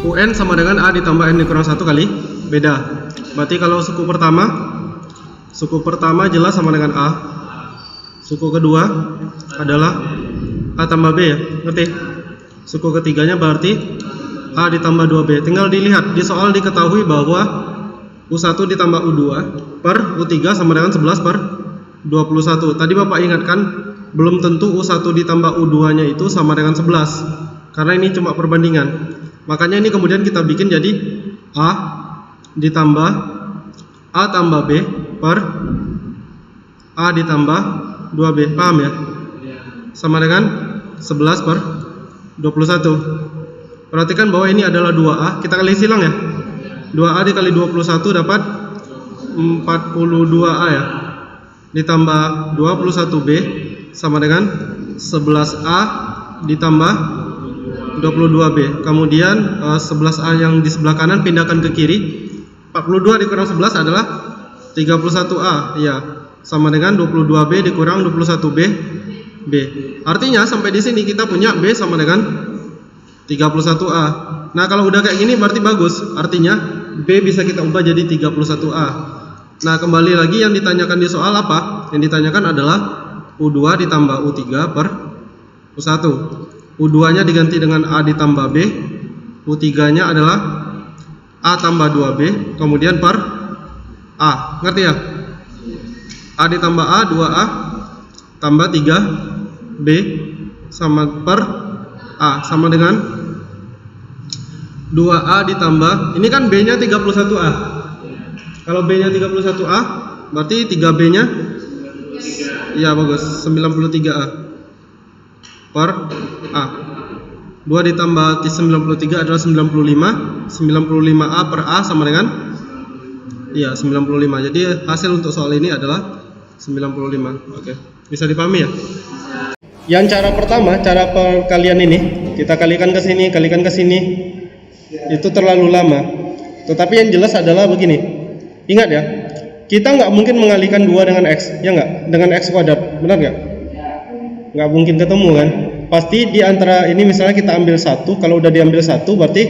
UN sama dengan A ditambah N dikurang 1 kali beda. Berarti kalau suku pertama jelas sama dengan A. Suku kedua adalah A tambah B ya, ngerti? Suku ketiganya berarti A ditambah 2B. Tinggal dilihat, di soal diketahui bahwa U1 ditambah U2 per U3 sama dengan 11 per 21. Tadi Bapak ingatkan, belum tentu U1 ditambah U2 nya itu sama dengan 11, karena ini cuma perbandingan. Makanya ini kemudian kita bikin jadi A ditambah A tambah B per A ditambah 2B. Paham ya? Sama dengan 11 per 21. Perhatikan bahwa ini adalah 2A. Kita kali silang ya. 2A dikali 21 dapat 42A ya. Ditambah 21B sama dengan 11A ditambah 22B. Kemudian 11A yang di sebelah kanan pindahkan ke kiri. 42 dikurang 11 adalah 31A ya. Sama dengan 22B dikurang 21B B. Artinya sampai di sini kita punya B sama dengan 31A. Nah, kalau udah kayak gini berarti bagus. Artinya B bisa kita ubah jadi 31A. Nah, kembali lagi yang ditanyakan di soal apa? Yang ditanyakan adalah U2 ditambah U3 per U1. U2 nya diganti dengan A ditambah B. U3 nya adalah A tambah 2B kemudian per A. Ngerti ya? A ditambah A, 2A tambah 3B sama per A sama dengan 2A ditambah, ini kan B nya 31A. Kalau B nya 31A berarti 3B nya ya bagus, 93A per A. 2 ditambah 93 adalah 95. 95A per A sama dengan ya 95. Jadi hasil untuk soal ini adalah 95. Oke. Bisa dipahami ya? Yang cara pertama, cara perkalian ini kita kalikan ke sini, kalikan ke sini. Itu terlalu lama. Tetapi yang jelas adalah begini. Ingat ya, kita nggak mungkin mengalikan 2 dengan X, ya nggak? Dengan X kuadrat, benar nggak? Nggak mungkin ketemu kan? Pasti di antara ini misalnya kita ambil 1, kalau udah diambil 1 berarti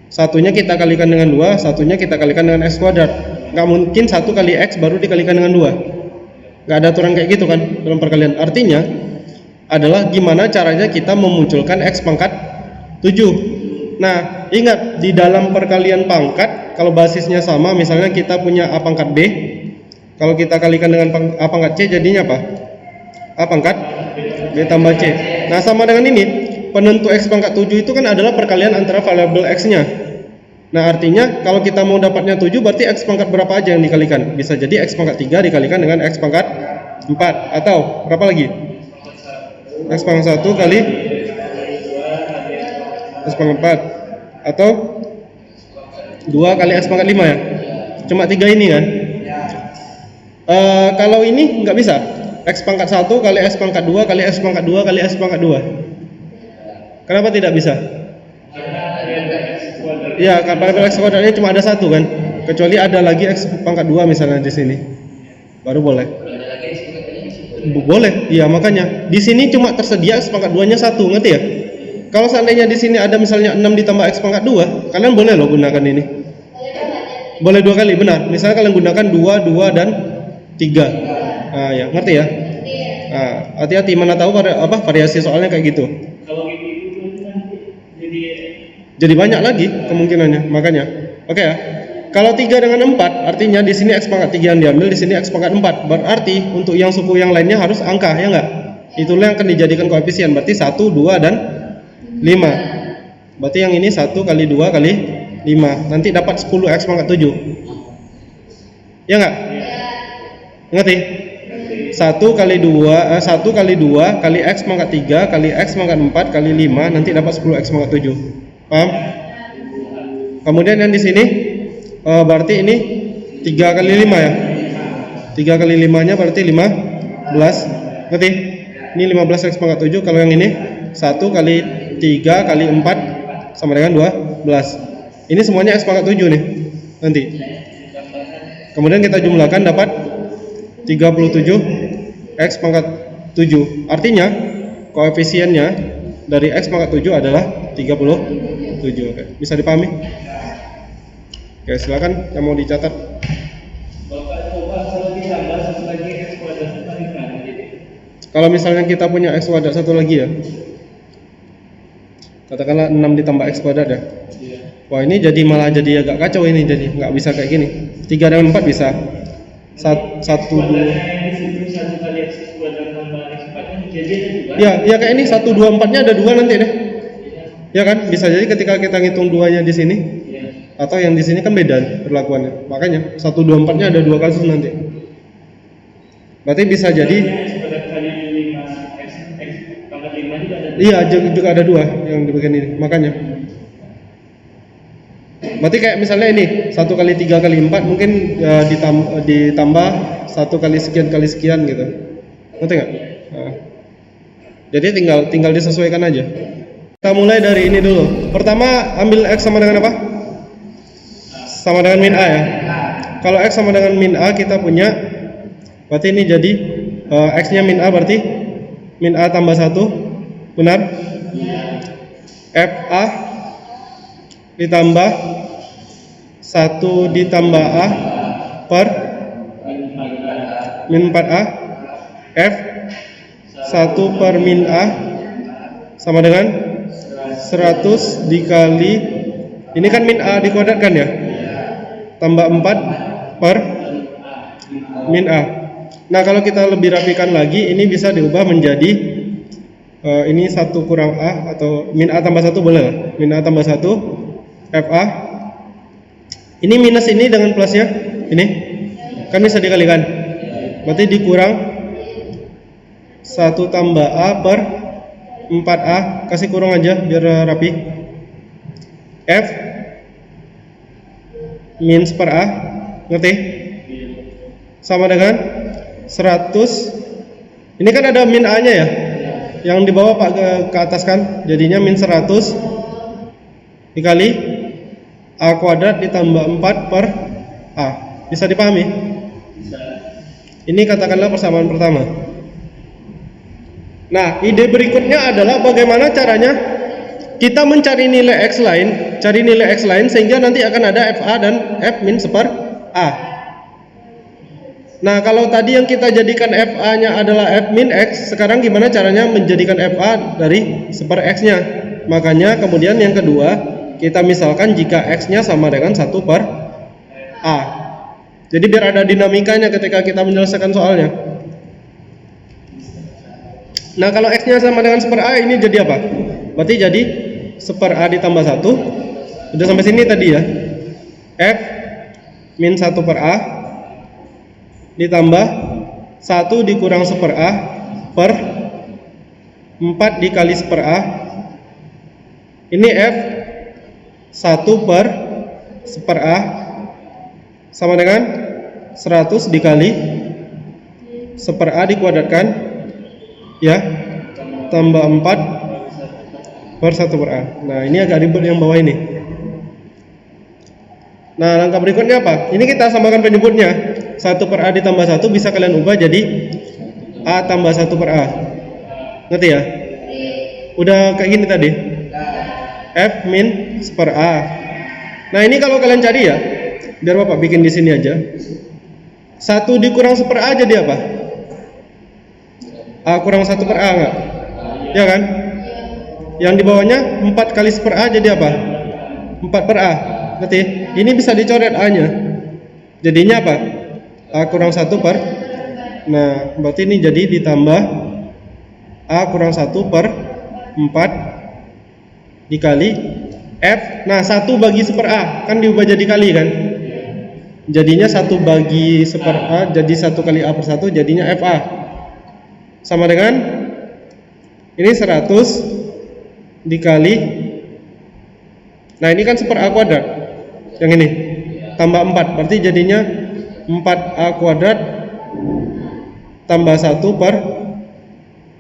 satunya kita kalikan dengan 2, satunya kita kalikan dengan X kuadrat. Nggak mungkin 1 kali X baru dikalikan dengan 2. Nggak ada aturan kayak gitu kan dalam perkalian. Artinya adalah gimana caranya kita memunculkan X pangkat 7. Nah, ingat di dalam perkalian pangkat, kalau basisnya sama, misalnya kita punya A pangkat B, kalau kita kalikan dengan A pangkat C jadinya apa? A pangkat B tambah C. Nah, sama dengan ini, penentu X pangkat 7 itu kan adalah perkalian antara variabel X nya. Nah, artinya kalau kita mau dapatnya 7 berarti X pangkat berapa aja yang dikalikan? Bisa jadi X pangkat 3 dikalikan dengan X pangkat 4. Atau berapa lagi? X pangkat 1 kali X pangkat 4. Atau 2 kali X pangkat 5 ya. Cuma 3 ini kan. Kalau ini nggak bisa. X pangkat 1 kali X pangkat 2 kali X pangkat 2 kali X pangkat 2. Kenapa tidak bisa? Ya, variabel X kuadratnya cuma ada 1 kan. Kecuali ada lagi X pangkat 2 misalnya di sini. Baru boleh. Boleh. Iya, makanya di sini cuma tersedia X pangkat 2-nya 1, ngerti ya? Kalau seandainya di sini ada misalnya 6 ditambah X pangkat 2, kalian boleh loh gunakan ini. Boleh 2 kali, benar. Misalnya kalian gunakan 2, 2 dan 3. Nah, ya, ngerti ya? Nah, hati-hati, mana tahu variasi soalnya kayak gitu. Jadi banyak lagi kemungkinannya, makanya. Oke ya. Kalau 3 dengan 4, artinya di sini X pangkat 3 yang diambil, di sini X pangkat 4. Berarti untuk yang suku yang lainnya harus angka, ya enggak? Itulah yang akan dijadikan koefisien. Berarti 1, 2 dan 5. Berarti yang ini 1 kali 2 kali 5. Nanti dapat 10 X pangkat 7. Ya enggak? Ngerti? 1 kali 2 kali X pangkat 3 kali X pangkat 4 kali 5 nanti dapat 10 X pangkat 7. Paham? Kemudian yang di sini berarti ini 3 kali 5 ya. 3 kali 5 nya berarti 15. Ngerti? Ini 15 X pangkat 7. Kalau yang ini 1 kali 3 kali 4 sama dengan 12. Ini semuanya X pangkat 7 nih nanti. Kemudian kita jumlahkan dapat 37 X pangkat 7. Artinya koefisiennya dari X pangkat 7 adalah 37. Oke. Bisa dipahami? Oke, silakan yang mau dicatat. Kalau misalnya kita punya X kuadrat satu lagi ya, katakanlah 6 ditambah X kuadrat ya. Wah, ini jadi malah jadi agak kacau ini, jadi nggak bisa kayak gini. 3 dengan 4 bisa. 1, 2. Ya kayak ini 1, 2, 4-nya ada 2 nanti deh. Ya kan? Bisa jadi ketika kita ngitung 2-nya di sini atau yang di sini kan beda perlakuannya. Makanya 1, 2, 4-nya ada 2 kasus nanti. Berarti bisa jadi iya juga ada 2 yang di bagian ini. Makanya berarti kayak misalnya ini 1 kali 3 kali 4 mungkin ditambah 1 kali sekian gitu. Ngerti nggak? Nah, jadi tinggal disesuaikan aja. Kita mulai dari ini dulu. Pertama ambil X sama dengan apa? Sama dengan min A ya. Kalau X sama dengan min A kita punya, berarti ini jadi X nya min A, berarti min A tambah 1, benar? FA ditambah 1 ditambah A per min 4A, F 1 per min A sama dengan 100 dikali, ini kan min A dikuadratkan ya, tambah 4 per min A. Nah kalau kita lebih rapikan lagi, ini bisa diubah menjadi ini 1 kurang A atau min A tambah 1 boleh lah. Min A tambah 1 FA, ini minus ini dengan plusnya, ini kan bisa dikalikan, berarti dikurang 1 tambah A per 4A, kasih kurung aja biar rapi. F min per A, ngerti? Sama dengan 100. Ini kan ada min A nya ya, yang di bawah Pak ke atas kan, jadinya min 100 dikali A kuadrat ditambah 4 per A. Bisa dipahami? Ini katakanlah persamaan pertama. Nah, ide berikutnya adalah bagaimana caranya kita mencari nilai X lain, cari nilai X lain sehingga nanti akan ada FA dan F min seper A. Nah, kalau tadi yang kita jadikan FA-nya adalah F min X, sekarang gimana caranya menjadikan FA dari seper X-nya? Makanya kemudian yang kedua, kita misalkan jika X-nya sama dengan 1 per A. Jadi biar ada dinamikanya ketika kita menyelesaikan soalnya. Nah, kalau X-nya sama dengan seper A, ini jadi apa? Berarti jadi seper A ditambah 1. Udah sampai sini tadi ya. F min 1 per A ditambah 1 dikurang seper A per 4 dikali seper A. Ini F 1 per seper A sama dengan 100 dikali seper A dikuadratkan ya, tambah 4 per 1 per A. Nah, ini agak ribet yang bawah ini. Nah, langkah berikutnya apa? Ini kita samakan penyebutnya. 1 per A ditambah 1 bisa kalian ubah jadi A tambah 1 per A. Ngerti ya? Udah kayak gini tadi. F min seper A. Nah, ini kalau kalian cari ya, biar Bapak bikin di sini aja. 1 dikurang seper A jadi apa? A kurang 1 per A enggak? Ya kan? Yang di bawahnya 4 kali seper A jadi apa? 4 per A. Ngerti? Ini bisa dicoret A-nya. Jadinya apa? A kurang 1 per. Nah, berarti ini jadi ditambah A kurang 1 per 4 dikali F. Nah, 1 bagi seper A kan diubah jadi kali kan? Jadinya 1 bagi seper A jadi 1 kali A per 1 jadinya FA. Sama dengan ini 100 dikali, nah ini kan seper A kuadrat, yang ini tambah 4, berarti jadinya 4A kuadrat tambah 1 per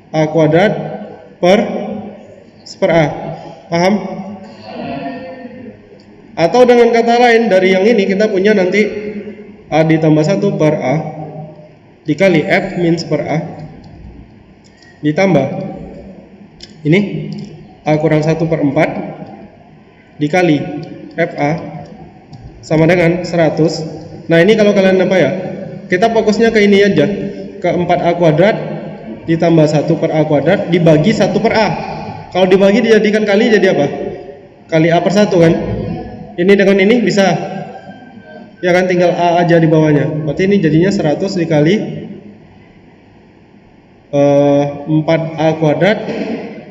A kuadrat per seper A. Paham? Atau dengan kata lain, dari yang ini kita punya nanti A ditambah 1 per A dikali F min seper A ditambah ini A kurang 1 per 4 dikali FA sama dengan 100. Nah ini kalau kalian apa ya, kita fokusnya ke ini aja, ke 4A kuadrat ditambah 1 per A kuadrat dibagi 1 per A. Kalau dibagi dijadikan kali jadi apa? Kali A per 1 kan. Ini dengan ini bisa, ya kan, tinggal A aja di bawahnya. Berarti ini jadinya 100 dikali 4A kuadrat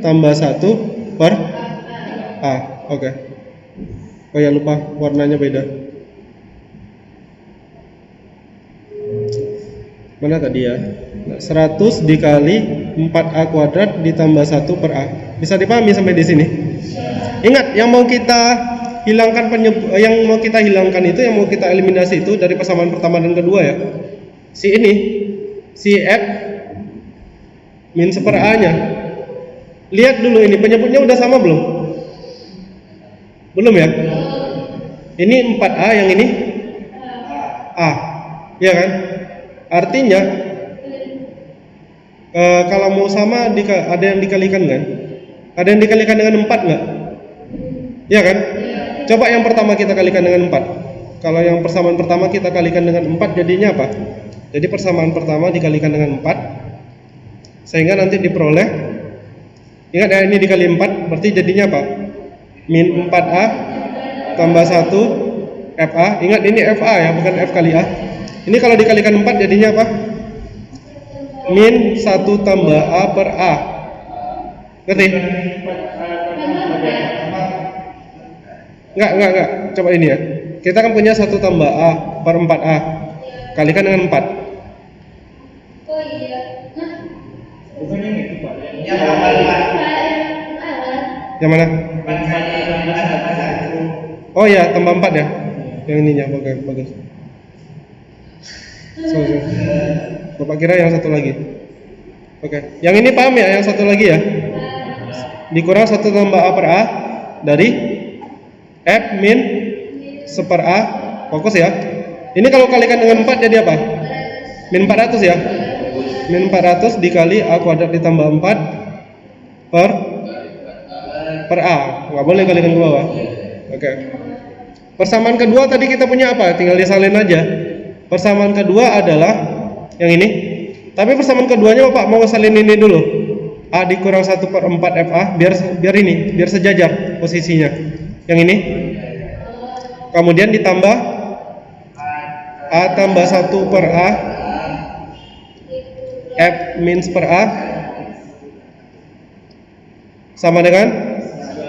tambah 1 per A. Oke. Oh ya, lupa warnanya beda. Mana tadi ya? 100 dikali 4A kuadrat ditambah 1 per A. Bisa dipahami sampai di sini? Ingat, yang mau kita hilangkan itu, yang mau kita eliminasi itu dari persamaan pertama dan kedua ya. Si ini, si F min 1 per A-nya. Lihat dulu ini penyebutnya udah sama belum? Belum ya? Ini 4A, yang ini A. Ya kan? Artinya kalau mau sama ada yang dikalikan kan? Ada yang dikalikan dengan 4 nggak? Ya kan? Coba yang pertama kita kalikan dengan 4. Kalau yang persamaan pertama kita kalikan dengan 4, jadinya apa? Jadi persamaan pertama dikalikan dengan 4, sehingga nanti diperoleh, ingat ya, ini dikali 4 berarti jadinya apa? Min 4A tambah 1 FA. Ingat ini FA ya, bukan F kali A. Ini kalau dikalikan 4 jadinya apa? Min 1 tambah A per A. Ngerti? Enggak. Coba ini ya. Kita kan punya 1 tambah A per 4A. Kalikan dengan 4. Oh iya. Bukan yang itu Pak. Yang mana? Oh ya, tambah 4 ya. Yang ininya, oke, bagus. So. Bapak kira yang satu lagi. Oke. Yang ini paham ya, yang satu lagi ya? Dikurang 1 tambah A per A dari F min 1 per A. Fokus ya. Ini kalau kalikan dengan 4 jadi apa? Min 400 ya. Min 400 dikali A kuadrat ditambah 4 per A. Nggak boleh kalikan ke bawah. Oke. Persamaan kedua tadi kita punya apa? Tinggal disalin aja. Persamaan kedua adalah yang ini. Tapi persamaan keduanya Bapak mau salin ini dulu. A dikurang 1 per 4 FA biar sejajar posisinya. Yang ini. Kemudian ditambah A tambah 1 per A F min 1 per A sama dengan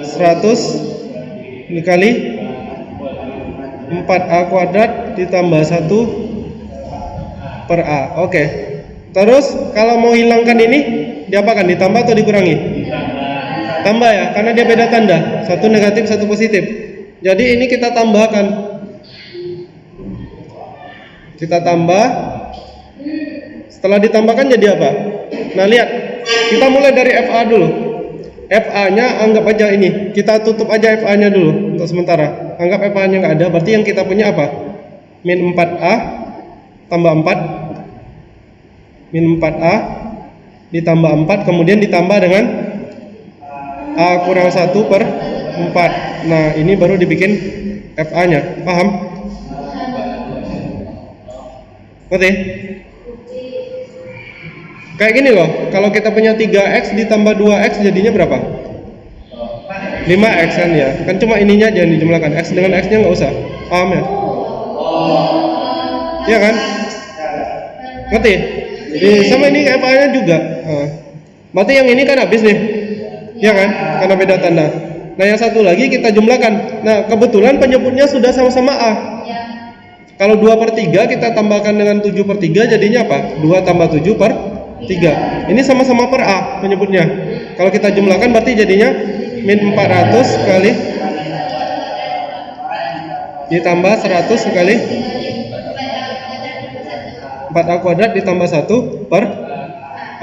100 dikali 4A kuadrat ditambah 1 per A. Oke. Terus kalau mau hilangkan ini diapakan? Ditambah atau dikurangi? Tambah ya, karena dia beda tanda. Satu negatif, satu positif. Jadi ini kita tambahkan. Kita tambah. Setelah ditambahkan jadi apa? Nah lihat, kita mulai dari FA dulu. FA-nya anggap aja ini. Kita tutup aja FA-nya dulu untuk sementara. Anggap FA-nya nggak ada. Berarti yang kita punya apa? Min 4A tambah 4. Min 4A ditambah 4. Kemudian ditambah dengan A kurang 1 per 4. Nah ini baru dibikin FA-nya. Paham? Ngerti? Kayak gini loh, kalau kita punya 3x ditambah 2x jadinya berapa? 5x kan ya. Kan cuma ininya aja yang dijumlahkan. X dengan x nya nggak usah. Paham ya? Iya kan? Ngerti? Sama ini kayak FA-nya juga. Berarti yang ini kan habis nih. Iya kan? Karena beda tanda. Nah yang satu lagi kita jumlahkan. Nah kebetulan penyebutnya sudah sama-sama A. Kalau 2 per 3 kita tambahkan dengan 7 per 3 jadinya apa? 2 tambah 7 per 3. Ini sama-sama per A penyebutnya. Kalau kita jumlahkan berarti jadinya min 400 kali ditambah 100 kali 4A kuadrat ditambah 1 per.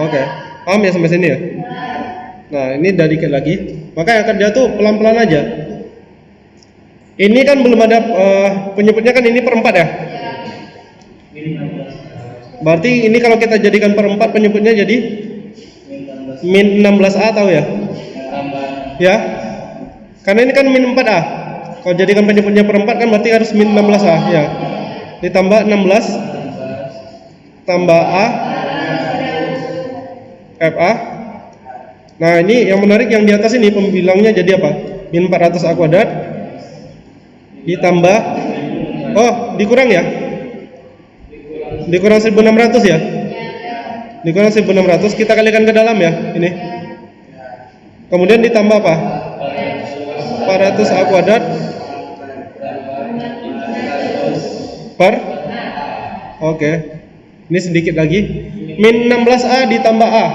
Oke. Paham ya sampai sini ya? Nah ini udah dikit lagi. Maka yang kerja tuh pelan-pelan aja. Ini kan belum ada penyebutnya kan ini per 4 ya? Berarti ini kalau kita jadikan per 4 penyebutnya jadi min 16A tahu ya? Ya. Karena ini kan min 4A. Kalau jadikan penyebutnya per 4 kan berarti harus min 16A, ya. Ditambah 16 tambah A FA. Nah, ini yang menarik yang di atas ini pembilangnya jadi apa? Min 400A kuadrat ditambah dikurang ya? Dikurang 1600 ya? Dikurang 1600 kita kalikan ke dalam ya, ini. Kemudian ditambah apa? 400A kuadrat per Oke. Ini sedikit lagi. Min 16A ditambah A.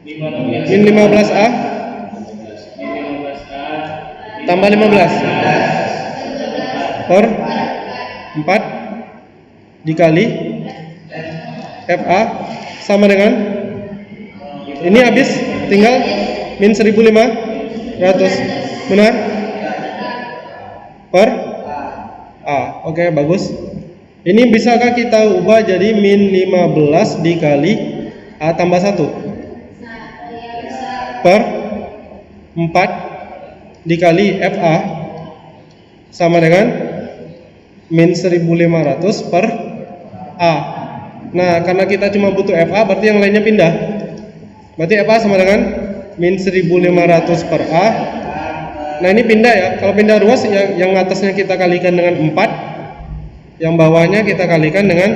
Min 15A tambah 15 per 4 dikali FA sama dengan ini habis tinggal min 1500, benar? Per A. Oke, bagus. Ini bisakah kita ubah jadi min 15 dikali A tambah 1 per 4 dikali FA sama dengan min 1500 per A. Nah, karena kita cuma butuh FA berarti yang lainnya pindah. Berarti FA sama dengan min 1500 per A. Nah, ini pindah ya. Kalau pindah ruas yang atasnya kita kalikan dengan 4, yang bawahnya kita kalikan dengan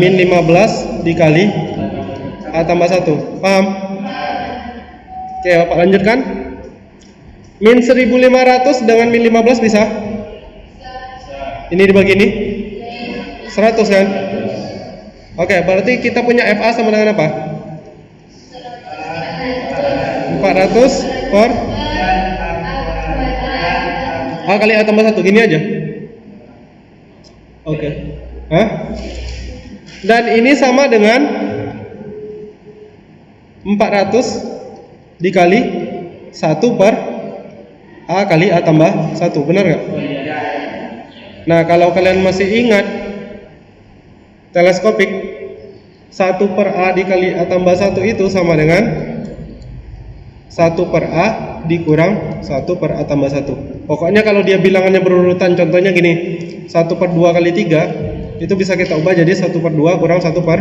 min 15 dikali A tambah 1. Paham? Oke, Bapak lanjutkan. Min 1500 dengan min 15 bisa? Ini dibagi ini? 100 kan? Oke, berarti kita punya FA sama dengan apa? 400 per A kali A tambah 1. Gini aja. Oke. Dan ini sama dengan 400 dikali 1 per A kali A tambah 1. Benar nggak? Nah, kalau kalian masih ingat teleskopik, 1 per A dikali A tambah 1 itu sama dengan 1 per A dikurang 1 per A tambah 1. Pokoknya kalau dia bilangannya berurutan, contohnya gini, 1 per 2 kali 3 itu bisa kita ubah jadi 1 per 2 kurang 1 per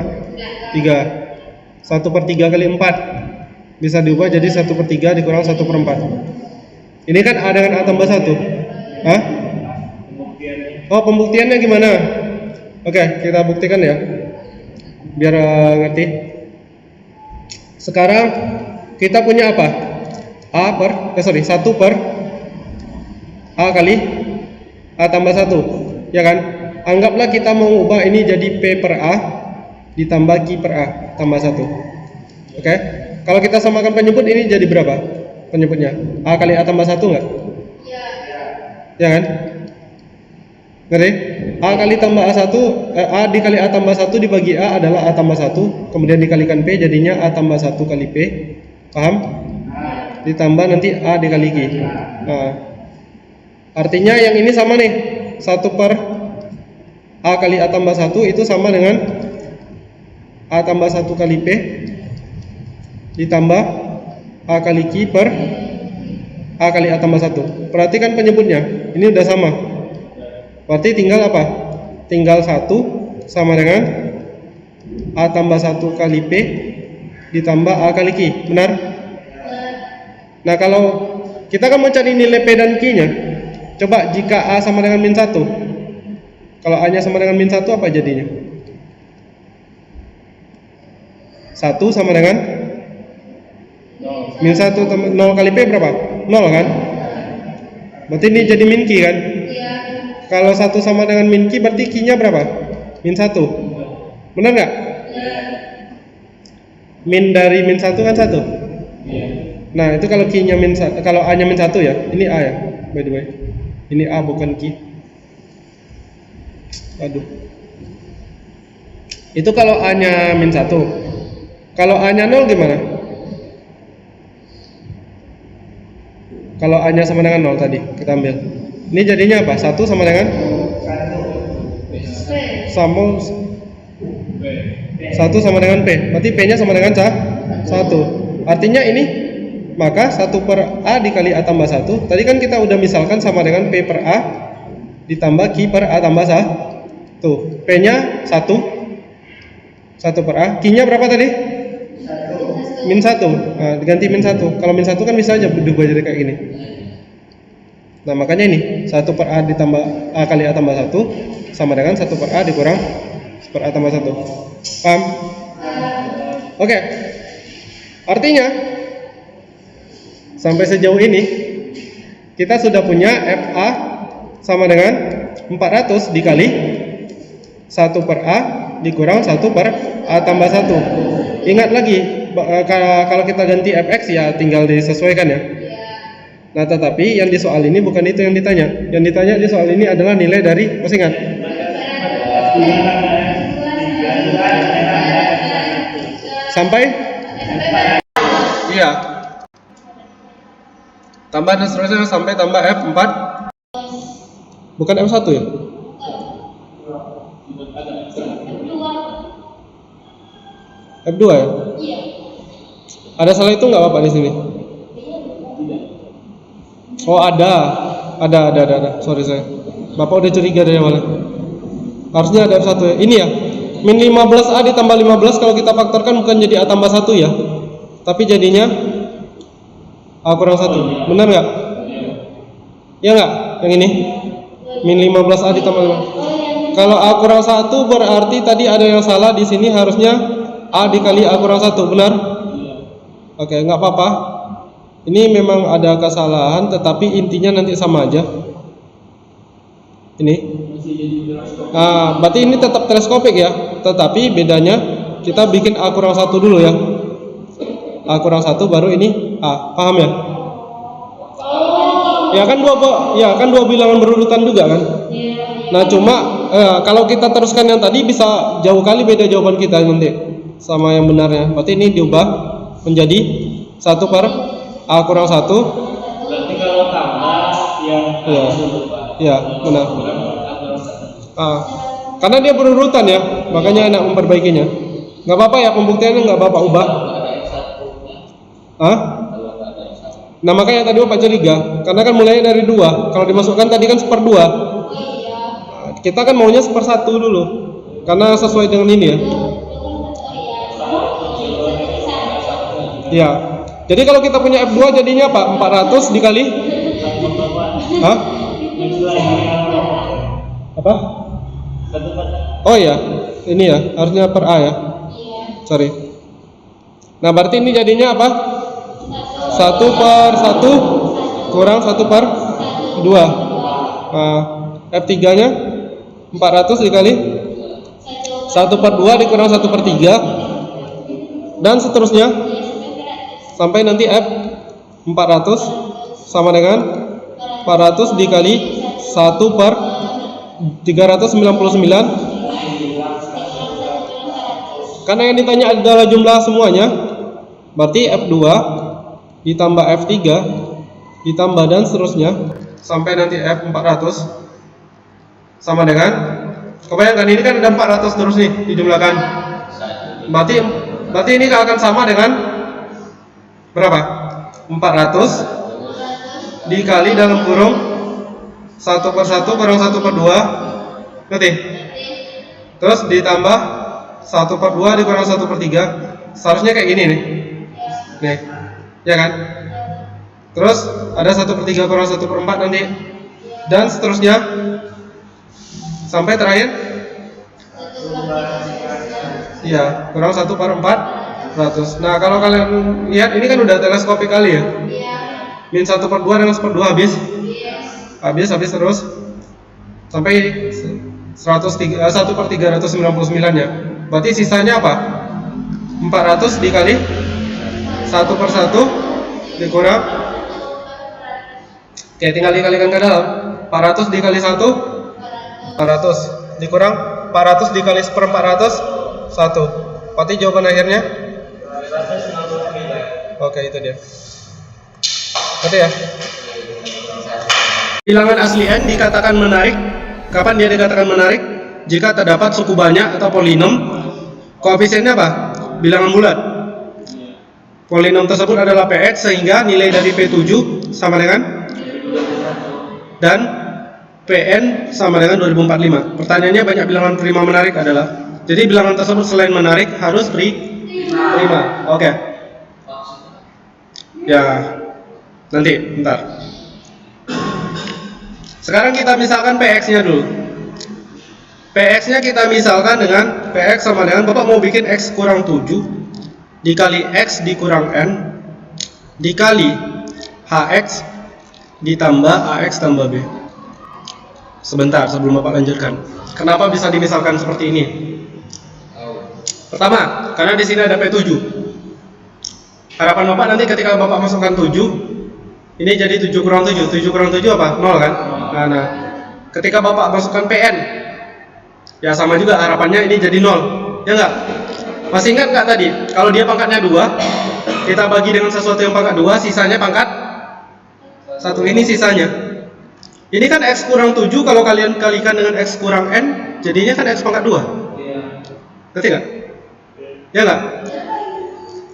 3. 1 per 3 kali 4 bisa diubah jadi 1 per 3 dikurang 1 per 4. Ini kan A dengan A tambah 1. Hah? Oh, pembuktiannya gimana? Oke, kita buktikan ya, biar ngerti. Sekarang kita punya apa? 1 per A kali A tambah 1, ya kan? Anggaplah kita mau ubah ini jadi P per A ditambah Q per A tambah 1. Oke? Kalau kita samakan penyebut ini jadi berapa penyebutnya? A kali A tambah 1 enggak? Ya kan? Ngerti? A kali tambah A1, A dikali A tambah 1 dibagi A adalah A tambah 1, kemudian dikalikan P jadinya A tambah 1 kali P. Paham? Ditambah nanti A dikali Q. Nah, artinya yang ini sama nih, 1 per A kali A tambah 1 itu sama dengan A tambah 1 kali P ditambah A kali Q per A kali A tambah 1. Perhatikan penyebutnya, ini udah sama. Berarti tinggal apa? Tinggal 1 sama dengan A tambah 1 kali P ditambah A kali Q, benar? Nah, kalau kita kan mau cari nilai P dan Q-nya, coba jika A sama dengan min 1, kalau A nya sama dengan min 1 apa jadinya? 1 sama dengan min 1 0 kali P berapa? 0 kan? Berarti ini jadi min Q kan? Kalau 1 sama dengan min Q berarti Q nya berapa? Min 1. Benar nggak? Min dari min 1 kan 1. Nah, itu kalau Q nya min 1, kalau A nya min 1 ya. Ini A ya, by the way. Ini A bukan Q. Aduh. Itu kalau A nya min 1. Kalau A nya 0 gimana? Kalau A nya sama dengan 0 tadi, kita ambil. Ini jadinya apa? 1 sama dengan 1 sama dengan P. Berarti P nya sama dengan 1. Artinya ini maka 1 per A dikali A tambah 1. Tadi kan kita udah misalkan sama dengan P per A ditambah Q per A tambah 1. P nya 1 per A. Q nya berapa tadi? Min 1. Nah, diganti min 1. Kalau min 1 kan bisa aja berubah jadi kayak gini. Nah, makanya ini 1 per A ditambah A kali A tambah 1 sama dengan 1 per A dikurang 1 per A tambah 1. Paham? Oke. Artinya sampai sejauh ini kita sudah punya FA sama dengan 400 dikali 1 per A dikurang 1 per A tambah 1. Ingat lagi, kalau kita ganti fx ya tinggal disesuaikan ya. Nah, tetapi yang di soal ini bukan itu yang ditanya. Yang ditanya di soal ini adalah nilai dari, masih ingat? Sampai? Iya. Tambah dan seterusnya sampai tambah F4. Bukan F1 ya? F2 ya? Ada salah itu nggak Bapak di sini? Oh, ada. Sorry saya. Bapak udah curiga dari awal. Harusnya ada F1 ya. Ini ya. Min 15A ditambah 15 kalau kita faktorkan bukan jadi A tambah 1 ya. Tapi jadinya A kurang 1. Benar nggak? Ya nggak? Yang ini? Min 15A ditambah 15. Kalau A kurang 1 berarti tadi ada yang salah di sini, harusnya A dikali A kurang 1. Benar? Oke, nggak apa-apa. Ini memang ada kesalahan, tetapi intinya nanti sama aja. Ini. Nah, berarti ini tetap teleskopik ya, tetapi bedanya kita bikin A kurang 1 dulu ya. A kurang 1 baru ini A. Paham ya? Ya kan dua bilangan berurutan juga kan? Nah, cuma kalau kita teruskan yang tadi bisa jauh kali beda jawaban kita nanti sama yang benarnya. Berarti ini diubah menjadi 1 per A kurang 1. Berarti kalau tambah yang ya benar. Karena dia berurutan ya, makanya enak memperbaikinya. Nggak apa-apa ya, pembuktiannya nggak Bapak ubah. Nah, makanya tadi Bapak curiga, karena kan mulainya dari 2. Kalau dimasukkan tadi kan 1/2. Kita kan maunya 1/1 dulu, karena sesuai dengan ini ya. Ya. Jadi kalau kita punya F2 jadinya apa? 400 dikali apa? Oh iya, ini ya, harusnya per A ya. Sorry. Nah, berarti ini jadinya apa? 1 per 1 kurang 1 per 2. Nah, F3 nya 400 dikali 1 per 2 dikurang 1 per 3 dan seterusnya sampai nanti F 400 sama dengan 400 dikali 1 per 399. Karena yang ditanya adalah jumlah semuanya, berarti F2 ditambah F3 ditambah dan seterusnya sampai nanti F 400 sama dengan, kebayangkan ini kan ada 400 terus nih dijumlahkan. Berarti ini akan sama dengan berapa? 400 dikali dalam kurung 1 per 1 kurang 1 per 2. Ngerti? Terus ditambah 1 per 2 dikurang 1 per 3. Seharusnya kayak gini nih. Nih, ya kan? Terus ada 1 per 3 kurang 1 per 4 nanti. Dan seterusnya sampai terakhir. Iya, kurang 1 per 400. Nah, kalau kalian lihat ini kan udah teleskopik kali ya. Min 1 per 2 dengan 1 per 2 habis terus sampai 1 per 399 ya. Berarti sisanya apa? 400 dikali 1 per 1 dikurang, oke, tinggal dikalikan ke dalam. 400 dikali 1 400 dikurang 400 dikali 1/400 1. Berarti jawaban akhirnya, oke, itu dia. Oke ya. Bilangan asli n dikatakan menarik. Kapan dia dikatakan menarik? Jika terdapat suku banyak atau polinom. Koefisiennya apa? Bilangan bulat. polinom tersebut adalah Px sehingga nilai dari P7 sama dengan dan Pn sama dengan 2045. Pertanyaannya banyak bilangan prima menarik adalah, jadi bilangan tersebut selain menarik harus prima. Oke. Ya, nanti bentar. Sekarang kita misalkan Px-nya dulu. Px-nya kita misalkan dengan Px sama dengan, Bapak mau bikin X kurang 7 dikali X dikurang N dikali Hx ditambah Ax tambah B. Sebentar sebelum Bapak lanjutkan. Kenapa bisa dimisalkan seperti ini? Pertama, karena di sini ada P7. Harapan Bapak nanti ketika Bapak masukkan 7, ini jadi 7 kurang 7. 7 kurang 7 apa? 0 kan? Nah, ketika Bapak masukkan Pn, ya sama juga harapannya ini jadi 0. Ya enggak? Masih ingat enggak tadi? Kalau dia pangkatnya 2, kita bagi dengan sesuatu yang pangkat 2, sisanya pangkat 1. Ini sisanya. Ini kan X kurang 7, kalau kalian kalikan dengan X kurang N, jadinya kan X pangkat 2. Ngerti nggak? Ya nggak?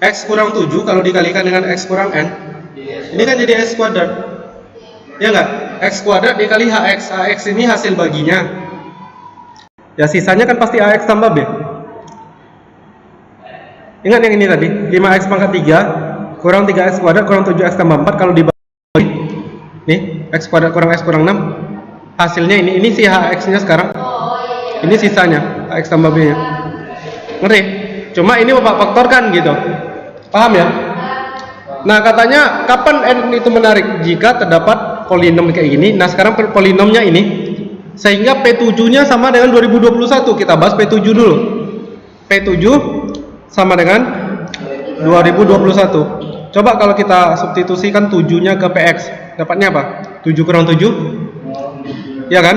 X kurang 7 kalau dikalikan dengan X kurang N, ini kan jadi X kuadrat. Ya nggak? X kuadrat dikali HX. HX ini hasil baginya. Ya sisanya kan pasti AX tambah B. Ingat yang ini tadi, 5X pangkat 3 kurang 3X kuadrat kurang 7X tambah 4, kalau dibagi nih, X kuadrat kurang X kurang 6, hasilnya ini si HX nya sekarang, ini sisanya HX tambah B nya. Ngerti? Cuma ini Bapak faktorkan gitu, paham ya? Nah katanya kapan N itu menarik? Jika terdapat polinom kayak gini. Nah sekarang polinomnya ini, sehingga P7 nya sama dengan 2021. Kita bahas P7 dulu. P7 sama dengan 2021. Coba kalau kita substitusikan 7 nya ke Px, dapatnya apa? 7 kurang 7, ya kan?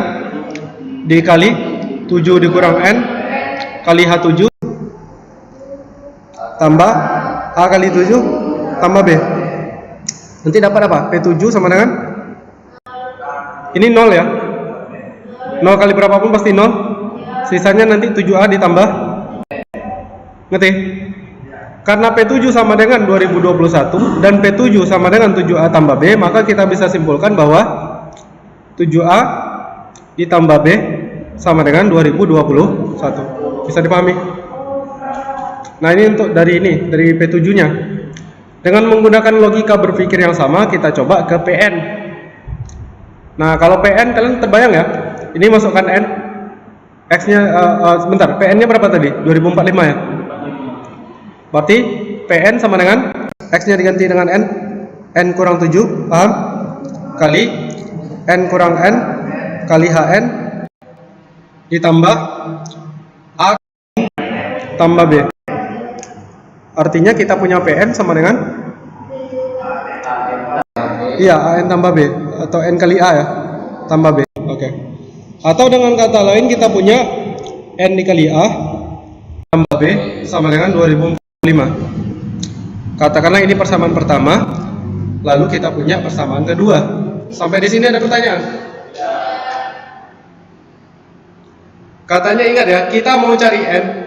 Dikali 7 dikurang N kali H7 tambah A kali 7 tambah B. Nanti dapat apa? P7 sama dengan, ini 0 ya, 0 kali berapapun pasti 0. Sisanya nanti 7A ditambah, ngerti? Karena P7 sama dengan 2021 dan P7 sama dengan 7A tambah B, maka kita bisa simpulkan bahwa 7A ditambah B sama dengan 2021. Bisa dipahami? Nah ini untuk dari P7 nya. Dengan menggunakan logika berpikir yang sama, kita coba ke Pn. Nah kalau Pn kalian terbayang ya, ini masukkan N, X nya, sebentar, Pn nya berapa tadi? 2045 ya? Berarti Pn sama dengan X nya diganti dengan N kurang 7, paham? Kali N kurang N kali Hn ditambah A tambah B. Artinya kita punya Pn sama dengan, iya, An tambah B, atau N kali A ya, tambah B. Oke. Atau dengan kata lain kita punya N dikali A tambah B sama dengan 2045. Katakanlah ini persamaan pertama, lalu kita punya persamaan kedua. Sampai di sini ada pertanyaan? Katanya ingat ya, kita mau cari N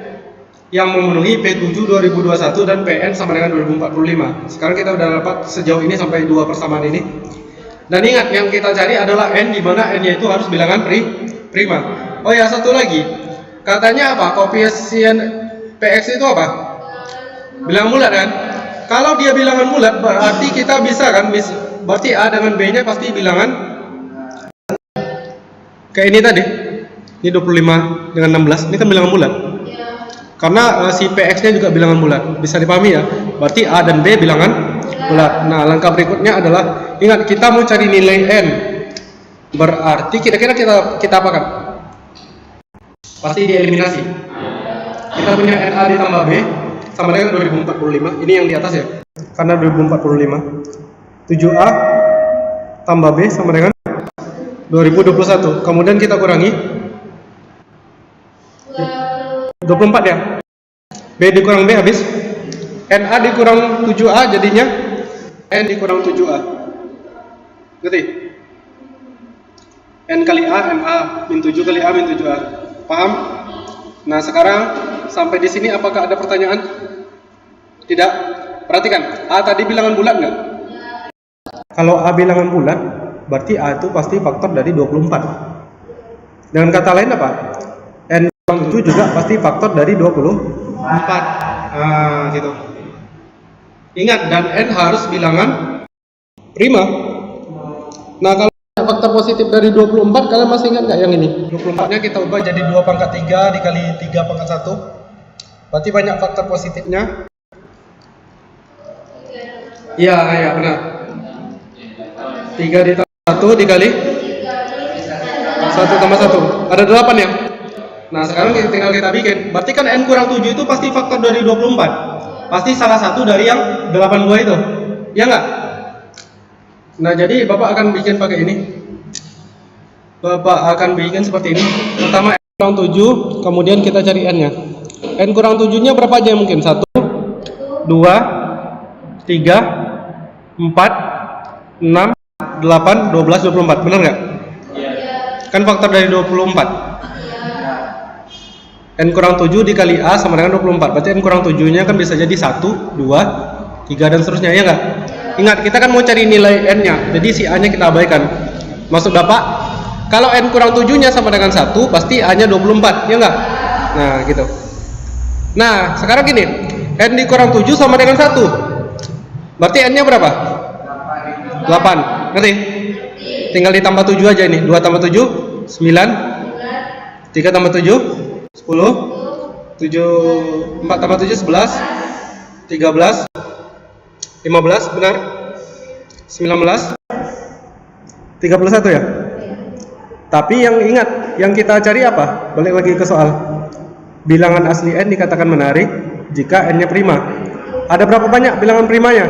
yang memenuhi P7 2021 dan Pn sama dengan 2045. Sekarang kita udah dapat sejauh ini sampai dua persamaan ini. Dan ingat, yang kita cari adalah N, di mana N-nya itu harus bilangan prima. Oh ya, satu lagi. Katanya apa? Koefisien Px itu apa? Bilangan bulat kan? Kalau dia bilangan bulat, berarti kita bisa kan, berarti A dengan B nya pasti bilangan kayak ini tadi. Ini 25 dengan 16, ini kan bilangan bulat. Karena si Px nya juga bilangan bulat. Bisa dipahami ya? Berarti A dan B bilangan bulat. Nah langkah berikutnya adalah, ingat kita mau cari nilai N. Berarti kira-kira kita apakan? Pasti dieliminasi. Kita punya NA ditambah B sama dengan 2045. Ini yang di atas ya, karena 2045. 7A tambah B sama dengan 2021. Kemudian kita kurangi 24 ya. B dikurang B habis. NA dikurang 7A jadinya N dikurang 7A. Ngerti? N kali A, NA min 7 kali A min 7A. Paham? Nah sekarang sampai di sini apakah ada pertanyaan? Tidak? Perhatikan, A tadi bilangan bulat nggak? Kalau A bilangan bulat, berarti A itu pasti faktor dari 24. Dengan kata lain apa? N itu juga pasti faktor dari 24. Gitu. Ingat, dan N harus bilangan prima. Nah, kalau faktor positif dari 24, kalian masih ingat nggak yang ini? 24-nya kita ubah jadi 2 pangkat 3 dikali 3 pangkat 1. Berarti banyak faktor positifnya. Iya, benar. 3 ditambah 1 dikali 1 tambah 1. Ada 8 ya? Nah, sekarang tinggal kita bikin. Berarti kan N kurang 7 itu pasti faktor dari 24. Pasti salah satu dari yang 82 itu. Ya nggak? Nah, jadi Bapak akan bikin pakai ini. Bapak akan bikin seperti ini. Pertama N kurang 7, kemudian kita cari N-nya. N kurang 7-nya berapa aja mungkin? 1, 2, 3, 4, 6, 8, 12, 24. Benar nggak? Kan faktor dari 24. N kurang 7 dikali A sama dengan 24. Berarti N kurang 7-nya kan bisa jadi 1, 2, 3 dan seterusnya, ya nggak? Ingat, kita kan mau cari nilai N-nya. Jadi si A-nya kita abaikan. Maksud Bapak, kalau N kurang 7-nya sama dengan 1, pasti A-nya 24, ya nggak? Nah, gitu. Nah, sekarang gini, N dikurang 7 sama dengan 1. Berarti N-nya berapa? 8. Ngerti? Tinggal ditambah 7 aja ini. 2 tambah 7, 9. 3 tambah 7, 10. 4 tambah 7, 11. 13. 15, benar? 19. 31 ya? Tapi yang ingat, yang kita cari apa? Balik lagi ke soal. Bilangan asli N dikatakan menarik jika N-nya prima. Ada berapa banyak bilangan primanya?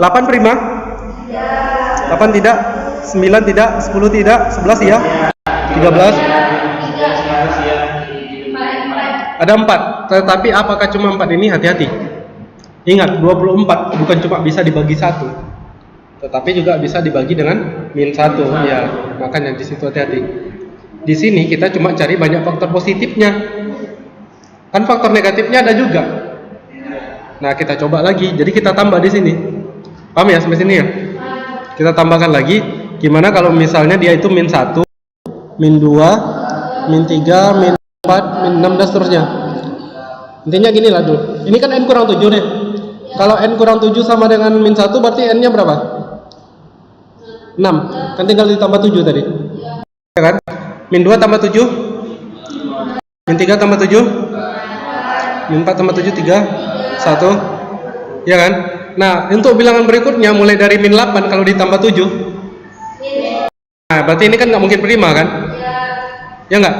8 prima? 8 tidak, 9 tidak, 10 tidak, 11 iya, 13. Ada 4, tetapi apakah cuma 4 ini? Hati-hati. Ingat, 24 bukan cuma bisa dibagi 1, tetapi juga bisa dibagi dengan -1. Ya, makanya di situ hati-hati. Di sini kita cuma cari banyak faktor positifnya. Kan faktor negatifnya ada juga. Nah, kita coba lagi. Jadi kita tambah di sini. Paham ya sampai sini ya? Kita tambahkan lagi. Gimana kalau misalnya dia itu -1, -2, -3, -4, -6 dan seterusnya. Intinya gini lah dulu. Ini kan N kurang 7 nih. Kalau N kurang 7 sama dengan -1, berarti N-nya berapa? 6. Kan tinggal ditambah 7 tadi. Ya kan? -2 tambah 7, -3 tambah 7, -4 tambah 7, 3, 1. Ya kan? Nah, untuk bilangan berikutnya mulai dari -8 kalau ditambah 7. Nah, berarti ini kan nggak mungkin prima kan? Ya nggak?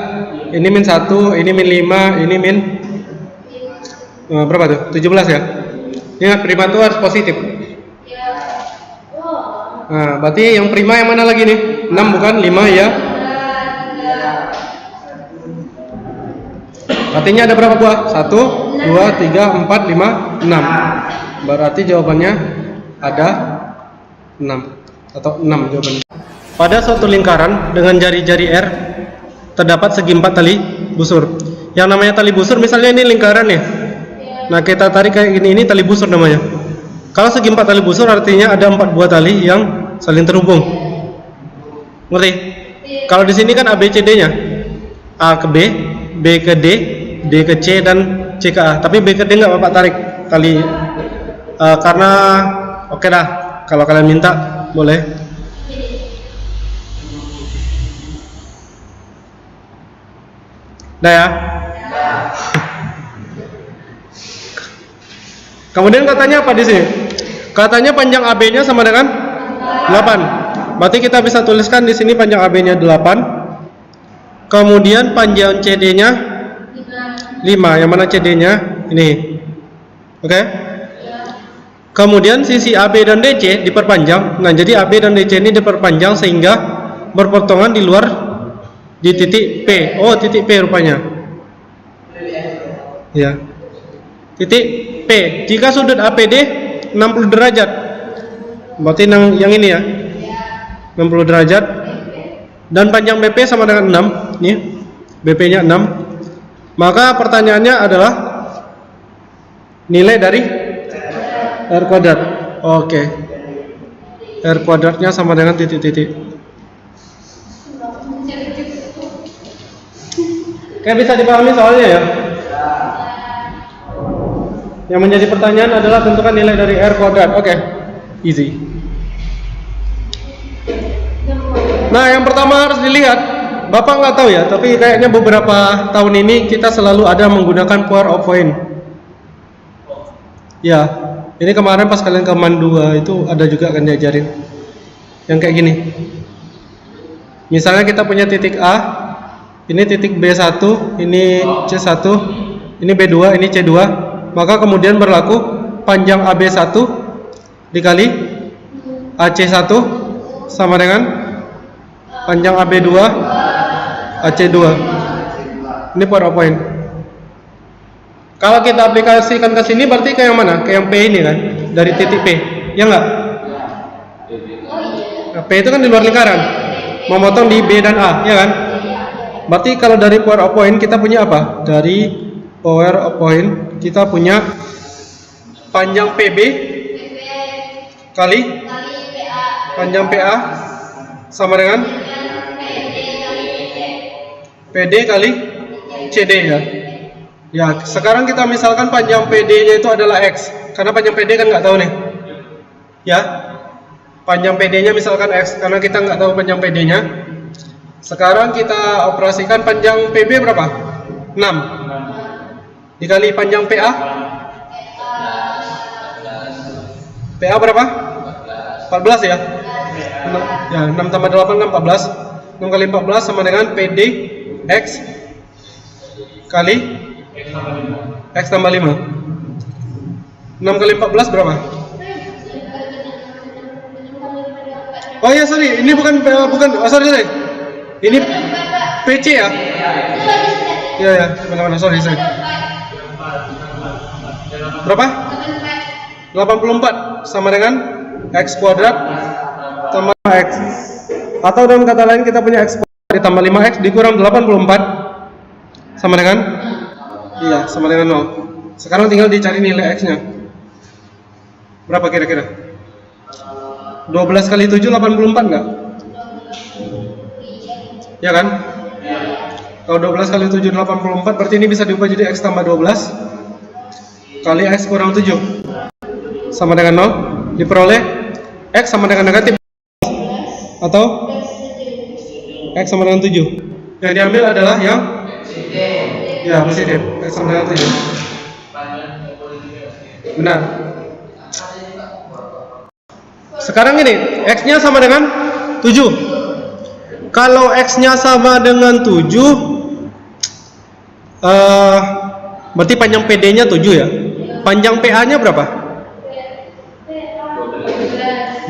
Ini -1, ini -5, ini berapa tuh? 17 ya? Ingat, prima itu harus positif. Nah, berarti yang prima yang mana lagi nih? 6 bukan? 5 ya? Artinya ada berapa buah? 1, 2, 3, 4, 5, 6. Berarti jawabannya ada 6. Atau 6 jawabannya. Pada suatu lingkaran dengan jari-jari R terdapat segi 4 tali busur. Yang namanya tali busur, misalnya ini lingkaran ya. Nah, kita tarik kayak gini, ini tali busur namanya. Kalau segi 4 tali busur artinya ada 4 buah tali yang saling terhubung. Ngerti? Kalau di sini kan ABCD-nya. A ke B, B ke D, D ke C dan C ke A. Tapi B ke D nggak Bapak tarik tali karena oke dah. Kalau kalian minta boleh. Dah ya. Kemudian katanya apa di sini? Katanya panjang AB-nya sama dengan 8. Berarti kita bisa tuliskan di sini panjang AB-nya 8. Kemudian panjang CD-nya 5. Yang mana CD-nya ini. Oke? Kemudian sisi AB dan DC diperpanjang. Nah, jadi AB dan DC ini diperpanjang sehingga berpotongan di luar di titik P. Oh, titik P rupanya. Ya. Titik P. Jika sudut APD 60 derajat. Berarti yang ini ya. 60 derajat. Dan panjang BP sama dengan 6. Nih. BP-nya 6. Maka pertanyaannya adalah nilai dari R kuadrat. Oke. R kuadratnya sama dengan titik-titik. Kayak bisa dipahami soalnya ya. Yang menjadi pertanyaan adalah tentukan nilai dari R kuadrat. Oke. Easy. Nah, yang pertama harus dilihat. Bapak nggak tahu ya, tapi kayaknya beberapa tahun ini kita selalu ada menggunakan PowerPoint. Ya, ini kemarin pas kalian ke MAN 2 itu ada juga kan diajarin. Yang kayak gini. Misalnya kita punya titik A, ini titik B1, ini C1, ini B2, ini C2. Maka kemudian berlaku panjang AB1 dikali AC1 sama dengan panjang AB2 AC2. Ini PowerPoint. Kalau kita aplikasikan ke sini berarti ke yang mana? Ke yang P ini kan? Dari titik P. Ya enggak? Nah, P itu kan di luar lingkaran. Memotong di B dan A, ya kan? Berarti kalau dari PowerPoint kita punya apa? Dari PowerPoint kita punya panjang PB kali panjang PA sama dengan PD kali CD ya. Ya, sekarang kita misalkan panjang PD-nya itu adalah X. Karena panjang PD kan nggak tahu nih. Ya. Panjang PD-nya misalkan X karena kita nggak tahu panjang PD-nya. Sekarang kita operasikan panjang PB berapa? 6. Dikali panjang PA. PA berapa? 14 ya. Ya, 6 tambah 8 kan 14. 6 kali 14 sama dengan PD X kali X tambah 5. 6 kali 14 berapa? Oh ya, sorry, ini bukan sorry. Ini PC ya? Ya, mana-mana, sorry. Berapa? 84 sama dengan X kuadrat tambah X. Atau dalam kata lain kita punya X kuadrat ditambah 5X dikurang 84 sama dengan? Iya, sama dengan 0. Sekarang tinggal dicari nilai X-nya. Berapa kira-kira? 12 kali 7 84 enggak? Ya kan? Kalau 12 kali 7 84 berarti ini bisa diubah jadi X tambah 12 kali X kurang 7 sama dengan 0 diperoleh X sama dengan negatif atau X sama dengan 7. Yang diambil adalah yang ya positif, X sama dengan 7. Benar. Sekarang ini X-nya sama dengan 7. Kalau X-nya sama dengan 7 berarti panjang PD-nya 7 ya. Panjang PA-nya berapa?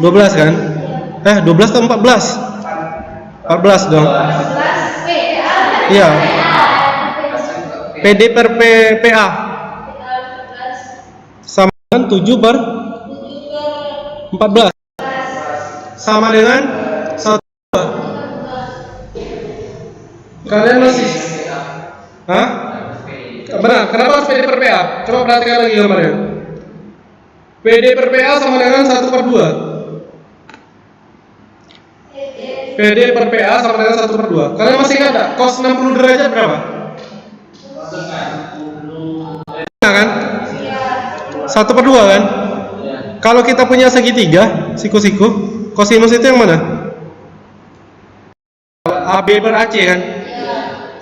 12 kan? 12 atau 14? 14 dong. Iya. PD per PA sama dengan 7 per 14 sama dengan 1. Kalian masih? Hah? Benar, kenapa harus PD per PA? Coba perhatikan lagi gambarnya. PD per PA sama dengan 1 per 2. PD per PA sama dengan 1 per 2. Kalian masih ingat tak? Cos 60 derajat berapa? Nah, kan? 1 per 2 kan? Kalau kita punya segitiga, siku-siku, kosinus itu yang mana? AB per AC kan?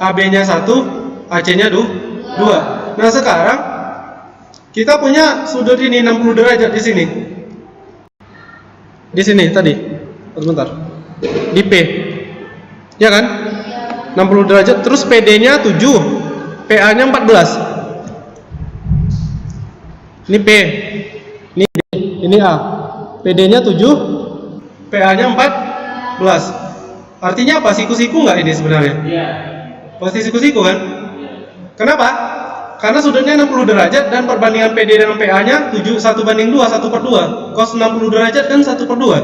AB-nya 1, AC-nya 2. Nah, sekarang kita punya sudut ini 60 derajat di sini. Di sini tadi. Sebentar. Di P. Ya kan? 60 derajat terus PD-nya 7. PA-nya 14. Ini P. Ini A. PD-nya 7. PA-nya 14. Artinya apa? Siku-siku nggak ini sebenarnya? Iya. Pasti siku-siku kan? Kenapa? Karena sudutnya 60 derajat dan perbandingan PD dengan PA-nya 1:2, 1 per 2. Cos 60 derajat kan 1 per 2.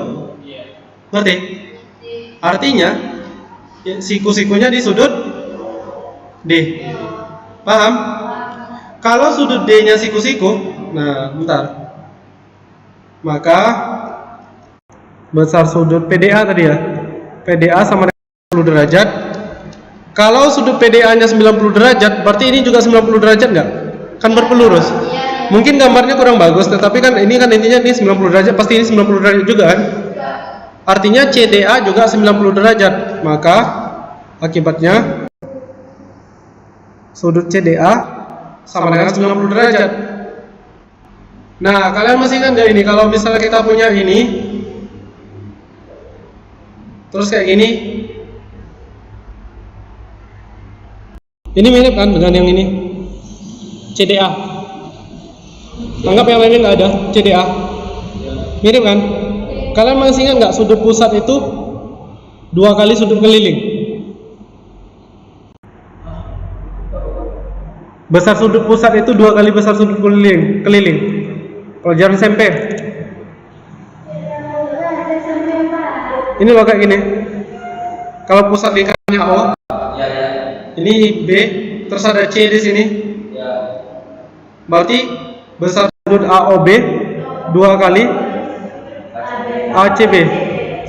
Ngerti? Artinya siku-sikunya di sudut D. Paham? Kalau sudut D-nya siku-siku, nah bentar. maka besar sudut PDA tadi ya, PDA sama dengan 90 derajat. Kalau sudut PDA-nya 90 derajat, berarti ini juga 90 derajat nggak? Kan berpelurus. Mungkin gambarnya kurang bagus, tetapi kan ini kan intinya ini 90 derajat, pasti ini 90 derajat juga kan? Artinya CDA juga 90 derajat. Maka akibatnya sudut CDA sama dengan 90 derajat. Nah, kalian masih ingat nggak ini? Kalau misalnya kita punya ini, terus kayak gini, ini mirip kan dengan yang ini, CDA. Anggap yang lainnya nggak ada, CDA. Mirip kan? Kalian masih ingat nggak sudut pusat itu 2 kali sudut keliling? Besar sudut pusat itu 2 kali besar sudut keliling. Pelajaran SMP. Ini loh kayak gini. Kalau pusat lingkarannya O, ini B, terus ada C di sini. Berarti besar sudut AOB 2 kali ACB.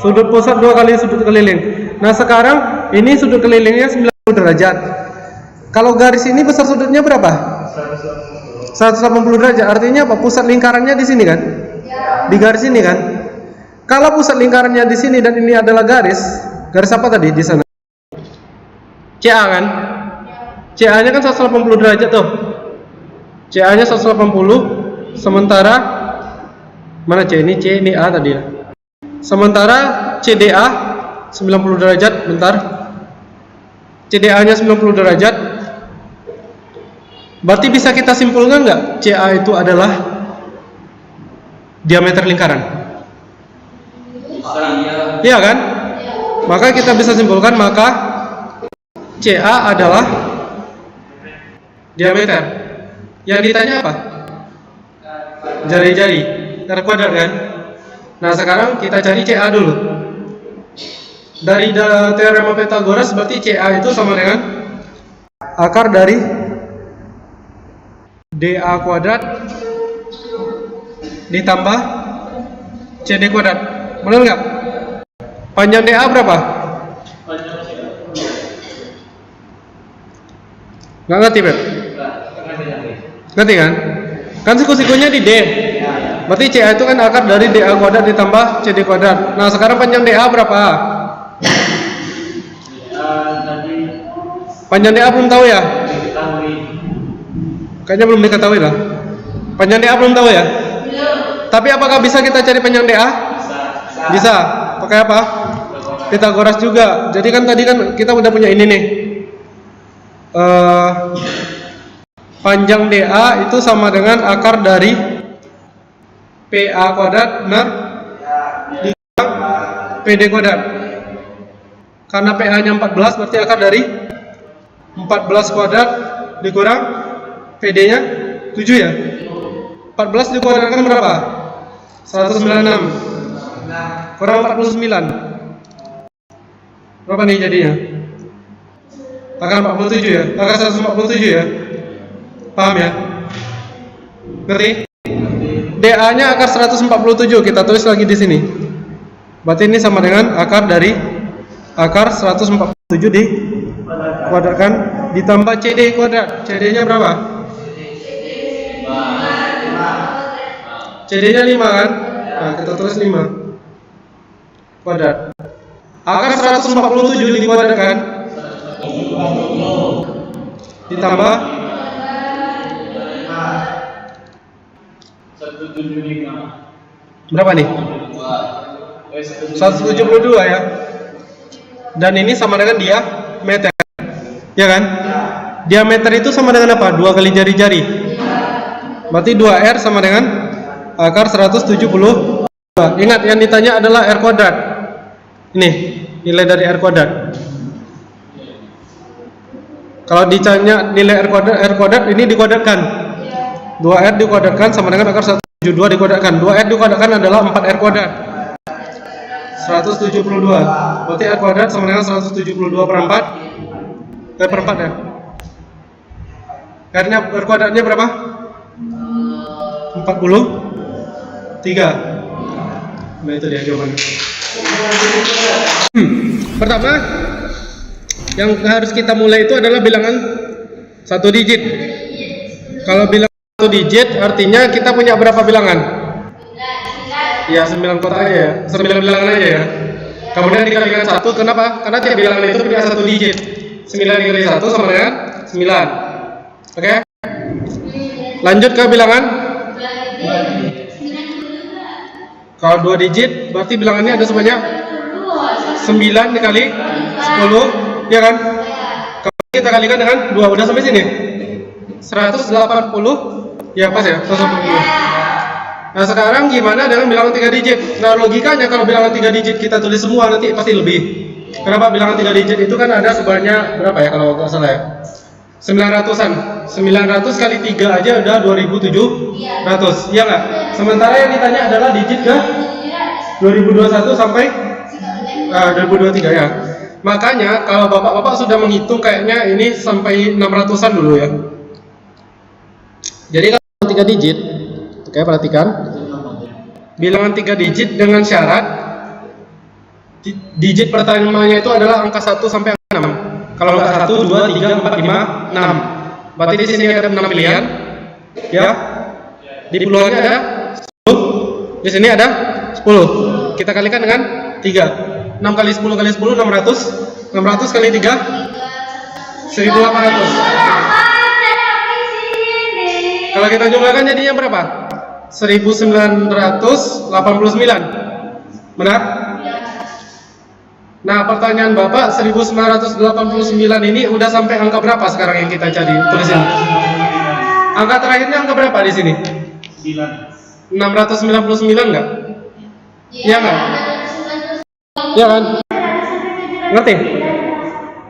Sudut pusat 2 kali sudut keliling. Nah, sekarang ini sudut kelilingnya 90 derajat. Kalau garis ini besar sudutnya berapa? 180 derajat. Artinya apa? Pusat lingkarannya di sini kan? Di garis ini kan? Kalau pusat lingkarannya di sini dan ini adalah garis apa tadi di sana? CA kan? CA-nya kan 180 derajat tuh. CA-nya 180, sementara mana C? Ini C, ini A tadi ya. Sementara CDA 90 derajat, bentar. CDA-nya 90 derajat. Berarti bisa kita simpulkan nggak CA itu adalah diameter lingkaran? Iya kan? Maka kita bisa simpulkan maka CA adalah diameter. Yang ditanya apa? Jari-jari, R kuadrat kan? Nah, sekarang kita cari CA dulu. Dari teorema Pythagoras berarti CA itu sama dengan akar dari DA kuadrat ditambah CD kuadrat. Benar nggak? Panjang DA berapa? Nggak ngerti, Beb? Ngerti kan? Kan siku-sikunya di D. Berarti CA itu kan akar dari DA kuadrat ditambah CD kuadrat. Nah, sekarang panjang DA berapa? Panjang DA belum tahu ya? Kayaknya belum diketahui lah. Panjang DA belum tahu ya? Tapi apakah bisa kita cari panjang DA? Bisa. Pakai apa? Pythagoras juga. Jadi kan tadi kan kita udah punya ini nih. Panjang DA itu sama dengan akar dari PA kuadrat, benar? Dikurang PD kuadrat. Karena PA-nya 14 berarti akar dari 14 kuadrat dikurang PD-nya 7 ya? 14 dikuadratkan berapa? 196 kurang 49. Berapa nih jadinya? Akar 47 ya? Akar 147 ya? Paham ya? Ngerti? DA-nya akar 147, kita tulis lagi di sini. Berarti ini sama dengan akar dari akar 147 dikuadratkan ditambah CD kuadrat. CD-nya berapa? CD-nya 5 kan? Nah, kita tulis 5 kuadrat. Akar 147 dikuadratkan ditambah 175. Berapa nih? 172 ya. Dan ini sama dengan diameter. Ya kan? Diameter itu sama dengan apa? 2 kali jari-jari. Berarti 2R sama dengan akar 172. Ingat yang ditanya adalah R kuadrat. Ini nilai dari R kuadrat. Kalau ditanya nilai R kuadrat ini dikuadratkan. 2R dikuadratkan sama dengan akar 172 dikuadratkan. 2R dikuadratkan adalah 4R kuadrat. 172. Berarti R kuadrat sama dengan 172 per 4. Per 4 ya. R kuadratnya berapa? 43. Nah itu dia jawabannya. Pertama, yang harus kita mulai itu adalah bilangan 1 digit. Kalau bilangan 1 digit artinya kita punya berapa bilangan? Ya 9 kotak aja ya, 9 bilangan aja ya. Kemudian dikalikan 1, kenapa? Karena tiap bilangan itu punya 1 digit. 9 dikali 1 sama dengan 9. Oke? Lanjut ke bilangan. Kalau 2 digit berarti bilangannya ada sebanyak 9 dikali 10, ya kan? Kalau kita kalikan dengan 2, udah sampai sini 180, ya pas ya 180. Nah sekarang gimana dengan bilangan 3 digit? Nah logikanya kalau bilangan 3 digit kita tulis semua nanti pasti lebih. Kenapa? Bilangan 3 digit itu kan ada sebanyak berapa ya kalau nggak salah ya? 900-an. 900 kali 3 aja udah 2700, iya nggak? Sementara yang ditanya adalah digit ke 2021 sampai 2023 ya. Makanya kalau bapak-bapak sudah menghitung kayaknya ini sampai 600-an dulu ya. Jadi kalau 3 digit, oke perhatikan. Bilangan 3 digit dengan syarat digit pertamanya itu adalah angka 1 sampai angka 6. Kalau angka 1, 2, 3, 4, 5, 6. Berarti di sini ada 6 pilihan. Ya. Di puluhannya ada 10. Di sini ada 10. Kita kalikan dengan 3. 6 kali 10 kali 10 600. 600 kali 3 1800. Kalau kita jumlahkan jadinya berapa? 1989. Benar? Nah, pertanyaan Bapak 1989 ini udah sampai angka berapa sekarang yang kita cari? Tulisin. Angka terakhirnya angka berapa di sini? 699 enggak? Iya enggak? Iya kan? Ngerti?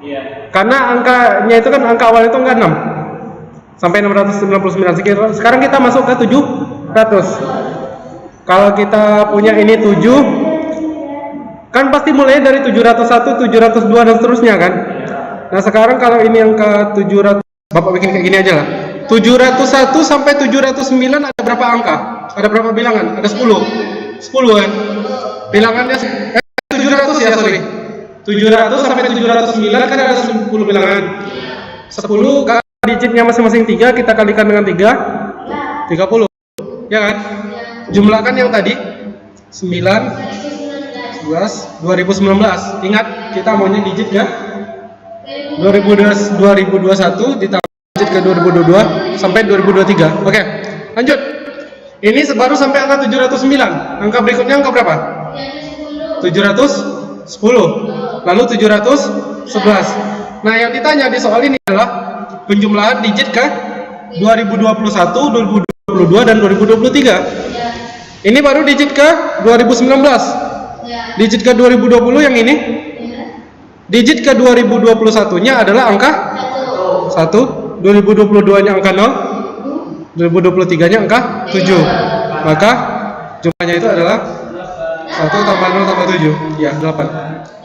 Iya. Karena angkanya itu kan angka awal itu angka 6 sampai 699. Sekarang kita masuk ke 700. Kalau kita punya ini 7, kan pasti mulai dari 701, 702 dan seterusnya kan. Nah sekarang kalau ini angka 700, Bapak bikin kayak gini aja lah. 701 sampai 709 ada berapa angka? Ada berapa bilangan? Ada 10. 10 kan? Bilangannya 700 ya sorry. 700 sampai 709 kan ada 10 bilangan. 10 kan digitnya masing-masing 3, kita kalikan dengan 3, 30. Ya kan? Jumlahkan yang tadi 9 2019. Ingat kita maunya digit ke 2021 ditambah digit ke 2022 sampai 2023. Oke, lanjut. Ini baru sampai angka 709. Angka berikutnya angka berapa? 710. Lalu 711. Nah, yang ditanya di soal ini adalah penjumlahan digit ke 2021, 2022 dan 2023. Ini baru digit ke 2019. Digit ke 2020 yang ini. Digit ke 2021-nya adalah angka 1, 2022-nya angka 0, 2023-nya angka 7. Maka jumlahnya itu adalah 1 tambah 0 tambah 7. Ya, 8.